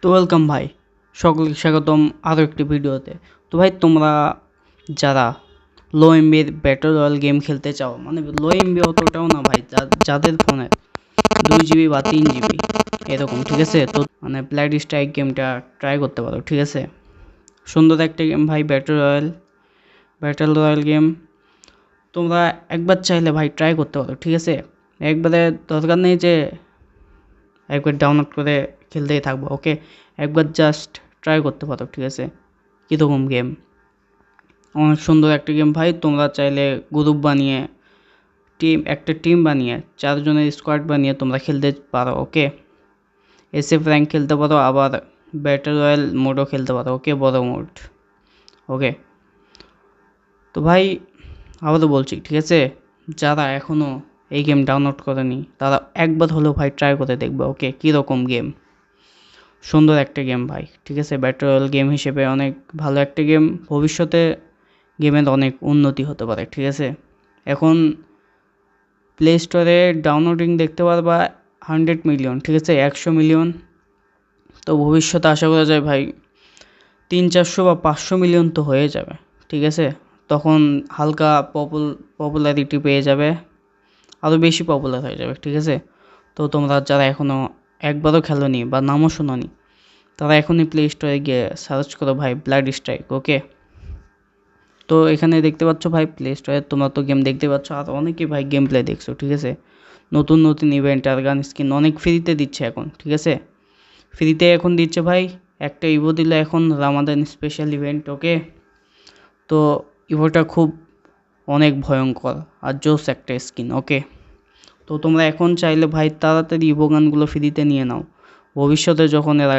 তো ওয়েলকাম ভাই, সকলকে স্বাগতম আরও একটি ভিডিওতে। তো ভাই, তোমরা যারা লো এমবির ব্যাটল রয়্যাল গেম খেলতে চাও, মানে লো এমবি অতটাও না ভাই, যাদের ফোনে 2 GB বা 3 GB এরকম, ঠিক আছে, তো মানে ব্লাড স্ট্রাইক গেমটা ট্রাই করতে পারো, ঠিক আছে। সুন্দর একটা গেম ভাই, ব্যাটল রয়্যাল গেম। তোমরা একবার চাইলে ভাই ট্রাই করতে পারো, ঠিক আছে। একবারে দরকার নেই যে একবার ডাউনলোড করে খেলতেই থাকবো, ওকে। একবার জাস্ট ট্রাই করতে পারো, ঠিক আছে। কীরকম গেম, অনেক সুন্দর একটা গেম ভাই। তোমরা চাইলে গ্রুপ বানিয়ে একটা টিম বানিয়ে 4 জনের স্কোয়াড বানিয়ে তোমরা খেলতে পারো, ওকে। SF র্যাঙ্ক খেলতে পারো, আবার ব্যাটল রয়্যাল মোডও খেলতে পারো, ওকে, বড় মোড, ওকে। তো ভাই আবারও বলছি, ঠিক আছে, যারা এখনও এই গেম ডাউনলোড করেনি তারা একবার হলেও ভাই ট্রাই করে দেখবে, ওকে। কীরকম গেম, সুন্দর একটা গেম ভাই, ঠিক আছে। ব্যাটল রয়্যাল গেম হিসেবে অনেক ভালো একটা গেম। ভবিষ্যতে গেমের অনেক উন্নতি হতে পারে, ঠিক আছে। এখন প্লে স্টোরে ডাউনলোডিং দেখতে পারবা 100 মিলিয়ন, ঠিক আছে, 100 মিলিয়ন। তো ভবিষ্যতে আশা করা যায় ভাই 300-400 বা 500 মিলিয়ন তো হয়ে যাবে, ঠিক আছে। তখন হালকা পপুলারিটি পেয়ে যাবে, আরও বেশি পপুলার হয়ে যাবে, ঠিক আছে। তো তোমরা যারা এখনও একবারও খেলোনি বা নামও শোনোনি, তারা এখনই প্লে স্টোরে গিয়ে সার্চ করো ভাই ব্লাড স্ট্রাইক, ওকে। তো এখানে দেখতে পাচ্ছ ভাই প্লে স্টোরে তোমরা তো গেম দেখতে পাচ্ছ, আর অনেকেই ভাই গেম প্লে দেখছো, ঠিক আছে। নতুন নতুন ইভেন্ট আর গান স্কিন অনেক ফ্রিতে দিচ্ছে এখন, ঠিক আছে। ফ্রিতে এখন দিচ্ছে ভাই, একটা ইভো দিল এখন, রামাদান স্পেশাল ইভেন্ট, ওকে। তো ইভোটা খুব অনেক ভয়ঙ্কর আর জোস একটা স্কিন, ওকে। তো তোমরা এখন চাইলে ভাই তাড়াতাড়ি ইভো গানগুলো ফ্রিতে নিয়ে নাও। ভবিষ্যতে যখন এরা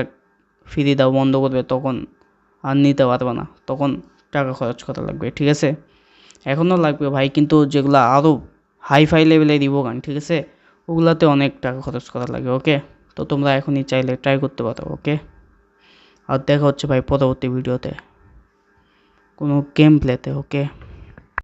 ফ্রি দাও বন্ধ করবে তখন আর নিতে পারবে না, তখন টাকা খরচ করা লাগবে, ঠিক আছে। এখনও লাগবে ভাই, কিন্তু যেগুলো আরও হাইফাই লেভেলের ইভো গান, ঠিক আছে, ওগুলাতে অনেক টাকা খরচ করা লাগে, ওকে। তো তোমরা এখনই চাইলে ট্রাই করতে পারো, ওকে। আর দেখা হচ্ছে ভাই পরবর্তী ভিডিওতে কোনো গেম প্লেতে, ওকে।